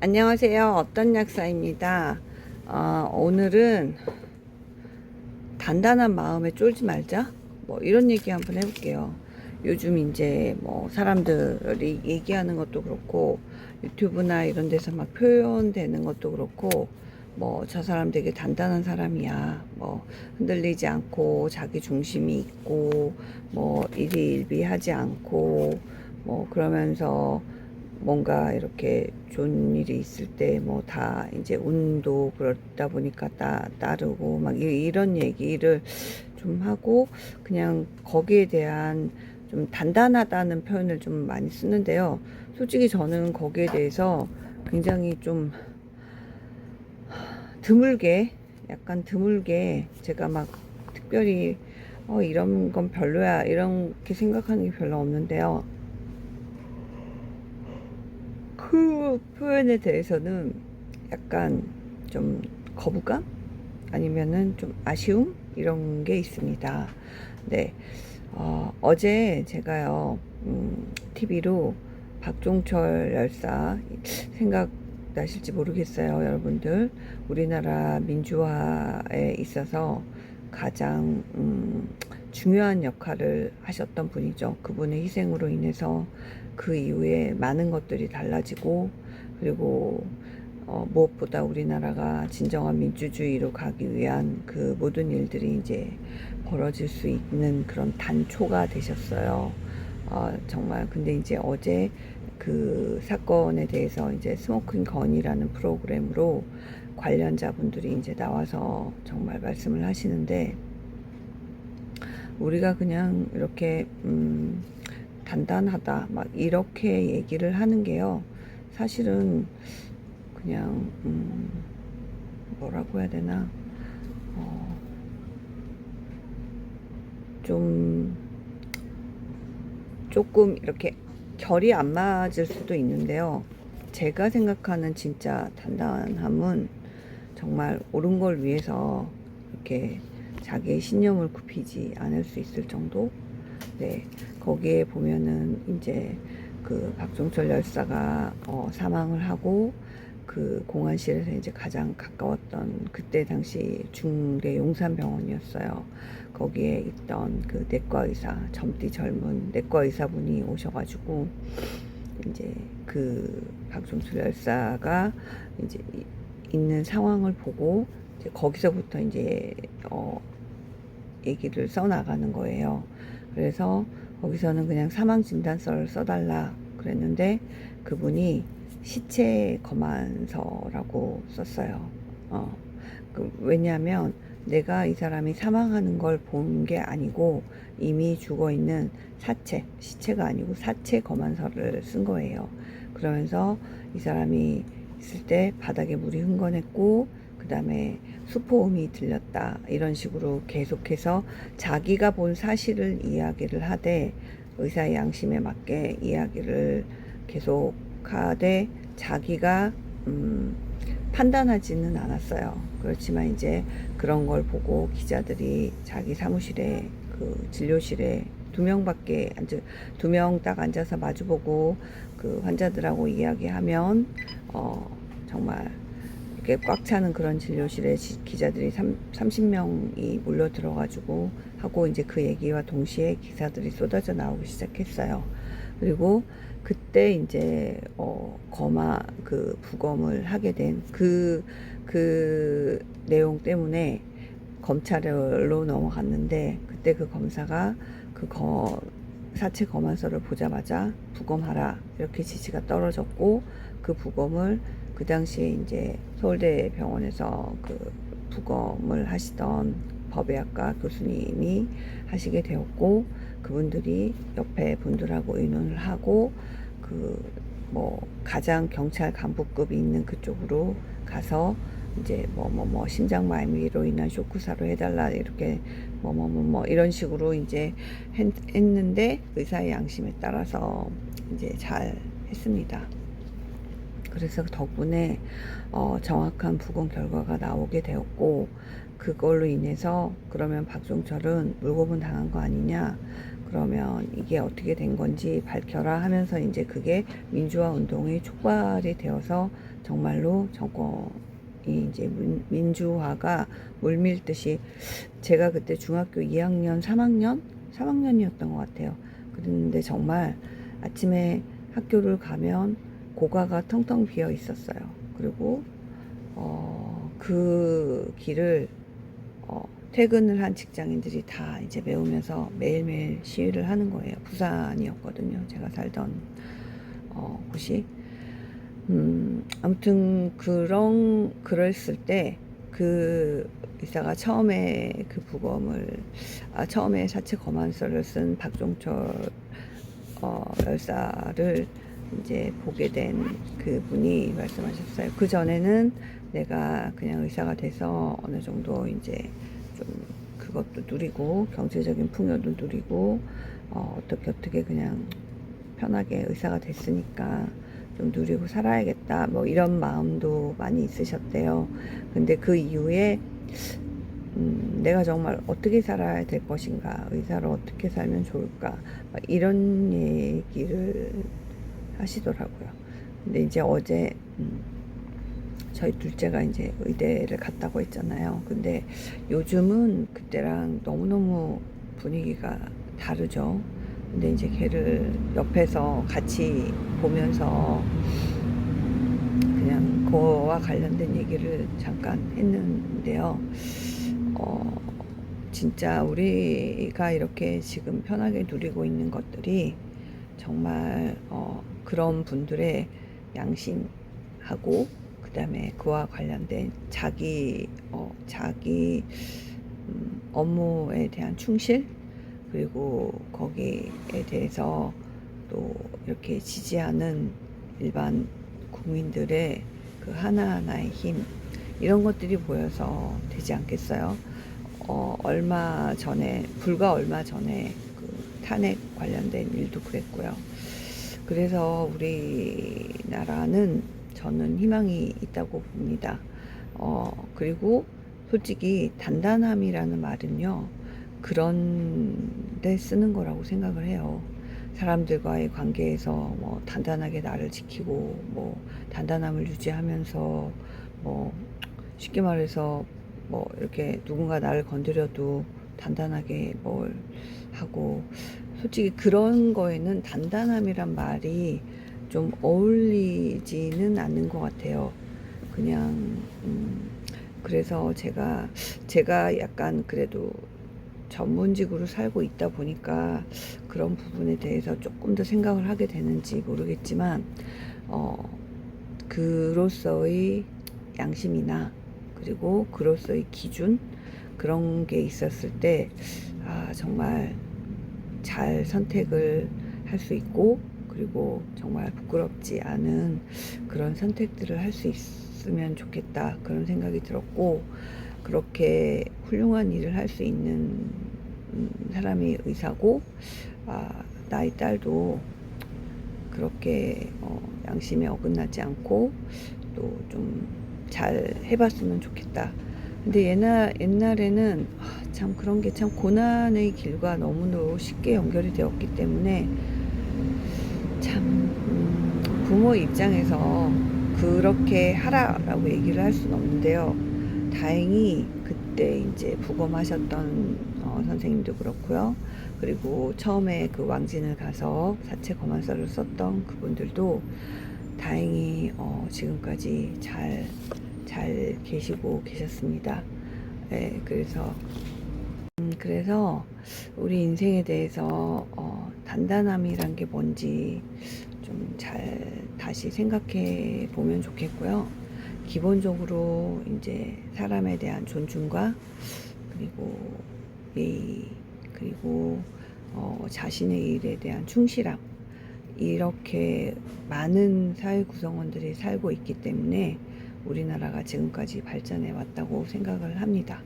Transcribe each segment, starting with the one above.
안녕하세요. 어떤 약사입니다. 오늘은 단단한 마음에 쫄지 말자. 뭐 이런 얘기 한번 해볼게요. 요즘 이제 뭐 사람들이 얘기하는 것도 그렇고 유튜브나 이런 데서 막 표현되는 것도 그렇고 뭐 저 사람 되게 단단한 사람이야. 뭐 흔들리지 않고 자기 중심이 있고 뭐 일희일비하지 않고 뭐 그러면서 뭔가 이렇게 좋은 일이 있을 때 뭐 다 이제 운도 그러다 보니까 따르고 막 이런 얘기를 좀 하고 그냥 거기에 대한 좀 단단하다는 표현을 좀 많이 쓰는데요. 솔직히 저는 거기에 대해서 굉장히 좀 드물게 약간 드물게 제가 막 특별히 이런 건 별로야 이렇게 생각하는 게 별로 없는데요. 그 표현에 대해서는 약간 좀 거부감? 아니면은 좀 아쉬움? 이런 게 있습니다. 네. 어제 제가요, TV로 박종철 열사 생각나실지 모르겠어요, 여러분들. 우리나라 민주화에 있어서 가장, 중요한 역할을 하셨던 분이죠. 그분의 희생으로 인해서 그 이후에 많은 것들이 달라지고, 그리고 무엇보다 우리나라가 진정한 민주주의로 가기 위한 그 모든 일들이 이제 벌어질 수 있는 그런 단초가 되셨어요. 정말 근데 이제 어제 그 사건에 대해서 이제 스모킹 건이라는 프로그램으로 관련자분들이 이제 나와서 정말 말씀을 하시는데 우리가 그냥 이렇게 단단하다 막 이렇게 얘기를 하는 게요. 사실은 그냥 뭐라고 해야 되나 좀 조금 이렇게 결이 안 맞을 수도 있는데요. 제가 생각하는 진짜 단단함은 정말 옳은 걸 위해서 이렇게 자기의 신념을 굽히지 않을 수 있을 정도. 네, 거기에 보면은 이제 그 박종철 열사가 사망을 하고 그 공안실에서 이제 가장 가까웠던 그때 당시 중대 용산병원이었어요. 거기에 있던 그 내과 의사, 젊디 젊은 내과 의사분이 오셔가지고 이제 그 박종철 열사가 이제 있는 상황을 보고 이제 거기서부터 이제 얘기를 써나가는 거예요. 그래서 거기서는 그냥 사망 진단서를 써달라 그랬는데 그분이 시체 검안서라고 썼어요. 왜냐하면 내가 이 사람이 사망하는 걸 본 게 아니고 이미 죽어 있는 시체가 아니고 사체 검안서를 쓴 거예요. 그러면서 이 사람이 있을 때 바닥에 물이 흥건했고 그 다음에 수포음이 들렸다 이런 식으로 계속해서 자기가 본 사실을 이야기를 하되 의사의 양심에 맞게 이야기를 계속하되 자기가 판단하지는 않았어요. 그렇지만 이제 그런 걸 보고 기자들이 자기 사무실에 그 진료실에 두 명 딱 앉아서 마주보고 그 환자들하고 이야기하면 정말 이렇게 꽉 차는 그런 진료실에 기자들이 30명이 몰려 들어가지고 하고 이제 그 얘기와 동시에 기사들이 쏟아져 나오기 시작했어요. 그리고 그때 이제 그 부검을 하게 된 그 내용 때문에 검찰로 넘어갔는데 그때 그 검사가 사체 검안서를 보자마자 부검하라 이렇게 지시가 떨어졌고 그 부검을 그 당시에 이제 서울대 병원에서 그 부검을 하시던 법의학과 교수님이 하시게 되었고 그분들이 옆에 분들하고 의논을 하고 그 뭐 가장 경찰 간부급이 있는 그쪽으로 가서 이제 심장 마비로 인한 쇼크사로 해달라 이렇게 이런 식으로 이제 했는데 의사의 양심에 따라서 이제 잘 했습니다. 그래서 덕분에 정확한 부검 결과가 나오게 되었고 그걸로 인해서 그러면 박종철은 물고문 당한 거 아니냐 그러면 이게 어떻게 된 건지 밝혀라 하면서 이제 그게 민주화 운동의 촉발이 되어서 정말로 정권이 이제 민주화가 물밀듯이, 제가 그때 중학교 2학년, 3학년이었던 것 같아요. 그랬는데 정말 아침에 학교를 가면 고가가 텅텅 비어 있었어요. 그리고 그 길을 퇴근을 한 직장인들이 다 이제 메우면서 매일매일 시위를 하는 거예요. 부산이었거든요. 제가 살던 곳이. 아무튼 그랬을 때 그 의사가 처음에 그 처음에 사체 검안서를 쓴 박종철 열사를 이제 보게 된 그분이 말씀하셨어요. 그 전에는 내가 그냥 의사가 돼서 어느 정도 이제 좀 그것도 누리고 경제적인 풍요도 누리고 어떻게 그냥 편하게 의사가 됐으니까 좀 누리고 살아야겠다, 뭐 이런 마음도 많이 있으셨대요. 근데 그 이후에 내가 정말 어떻게 살아야 될 것인가, 의사로 어떻게 살면 좋을까, 막 이런 얘기를 하시더라고요. 근데 이제 어제 저희 둘째가 이제 의대를 갔다고 했잖아요. 근데 요즘은 그때랑 너무너무 분위기가 다르죠. 근데 이제 걔를 옆에서 같이 보면서 그냥 그와 관련된 얘기를 잠깐 했는데요. 진짜 우리가 이렇게 지금 편하게 누리고 있는 것들이 정말 그런 분들의 양심하고, 그 다음에 그와 관련된 자기 업무에 대한 충실, 그리고 거기에 대해서 또 이렇게 지지하는 일반 국민들의 그 하나하나의 힘, 이런 것들이 보여서 되지 않겠어요? 불과 얼마 전에 그 탄핵 관련된 일도 그랬고요. 그래서 우리나라는 저는 희망이 있다고 봅니다. 그리고 솔직히 단단함이라는 말은요, 그런 데 쓰는 거라고 생각을 해요. 사람들과의 관계에서 뭐 단단하게 나를 지키고, 뭐 단단함을 유지하면서, 뭐 쉽게 말해서 뭐 이렇게 누군가 나를 건드려도 단단하게 뭘 하고, 솔직히 그런 거에는 단단함이란 말이 좀 어울리지는 않는 것 같아요. 그냥 그래서 제가 약간 그래도 전문직으로 살고 있다 보니까 그런 부분에 대해서 조금 더 생각을 하게 되는지 모르겠지만, 그로서의 양심이나 그리고 그로서의 기준, 그런 게 있었을 때 정말 잘 선택을 할 수 있고, 그리고 정말 부끄럽지 않은 그런 선택들을 할 수 있으면 좋겠다, 그런 생각이 들었고, 그렇게 훌륭한 일을 할 수 있는 사람이 의사고, 나의 딸도 그렇게 양심에 어긋나지 않고 또 좀 잘 해봤으면 좋겠다. 근데 옛날에는 참 그런 게 참 고난의 길과 너무너무 쉽게 연결이 되었기 때문에 참 부모 입장에서 그렇게 하라라고 얘기를 할 수는 없는데요. 다행히 그때 이제 부검하셨던 선생님도 그렇고요. 그리고 처음에 그 왕진을 가서 사체 검안서를 썼던 그분들도 다행히 지금까지 잘 계시고 계셨습니다. 네, 그래서 우리 인생에 대해서 단단함이란 게 뭔지 좀 잘 다시 생각해 보면 좋겠고요. 기본적으로 이제 사람에 대한 존중과, 그리고 예의, 그리고 자신의 일에 대한 충실함, 이렇게 많은 사회 구성원들이 살고 있기 때문에 우리나라가 지금까지 발전해 왔다고 생각을 합니다.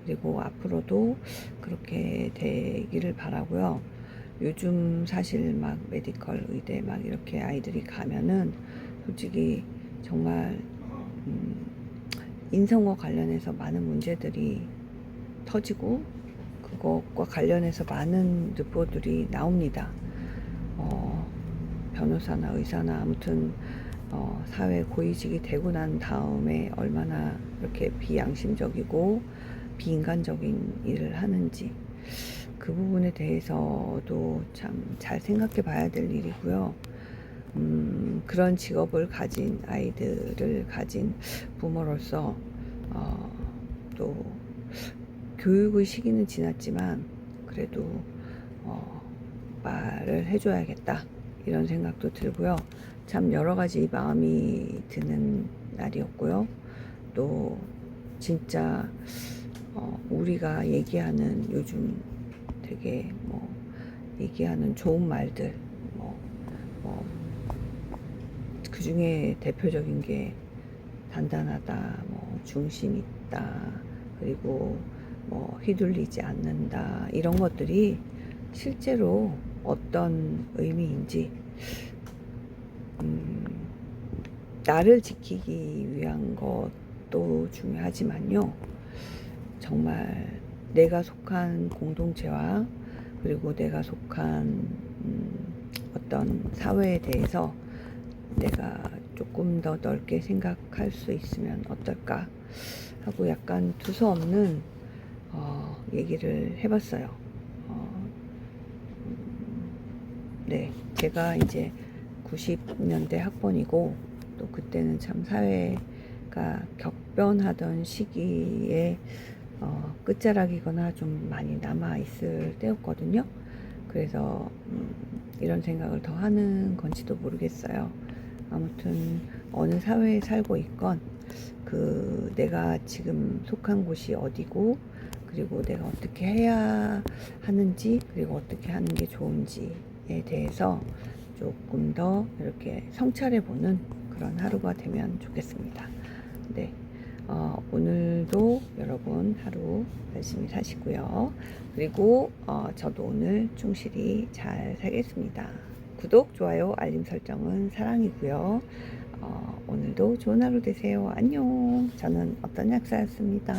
그리고 앞으로도 그렇게 되기를 바라고요. 요즘 사실 막 메디컬 의대 막 이렇게 아이들이 가면은 솔직히 정말 인성과 관련해서 많은 문제들이 터지고, 그것과 관련해서 많은 르포들이 나옵니다. 변호사나 의사나 아무튼 사회 고위직이 되고 난 다음에 얼마나 이렇게 비양심적이고 비인간적인 일을 하는지 그 부분에 대해서도 참 잘 생각해 봐야 될 일이고요. 그런 직업을 가진 아이들을 가진 부모로서 또 교육의 시기는 지났지만 그래도 말을 해줘야겠다 이런 생각도 들고요. 참 여러 가지 마음이 드는 날이었고요. 또 진짜 우리가 얘기하는 요즘 되게 뭐 얘기하는 좋은 말들 그 중에 대표적인 게 단단하다, 뭐 중심 있다, 그리고 뭐 휘둘리지 않는다 이런 것들이 실제로 어떤 의미인지 나를 지키기 위한 것도 중요하지만요. 정말 내가 속한 공동체와 그리고 내가 속한 어떤 사회에 대해서 내가 조금 더 넓게 생각할 수 있으면 어떨까 하고 약간 두서없는 얘기를 해봤어요. 네, 제가 이제 90년대 학번이고 또 그때는 참 사회가 격변하던 시기에 끝자락이거나 좀 많이 남아 있을 때였거든요. 그래서 이런 생각을 더 하는 건지도 모르겠어요. 아무튼 어느 사회에 살고 있건 그 내가 지금 속한 곳이 어디고 그리고 내가 어떻게 해야 하는지 그리고 어떻게 하는 게 좋은지에 대해서 조금 더 이렇게 성찰해 보는 그런 하루가 되면 좋겠습니다. 네. 오늘도 여러분 하루 열심히 사시고요. 그리고 저도 오늘 충실히 잘 살겠습니다. 구독, 좋아요, 알림 설정은 사랑이고요. 오늘도 좋은 하루 되세요. 안녕. 저는 어떤 약사였습니다.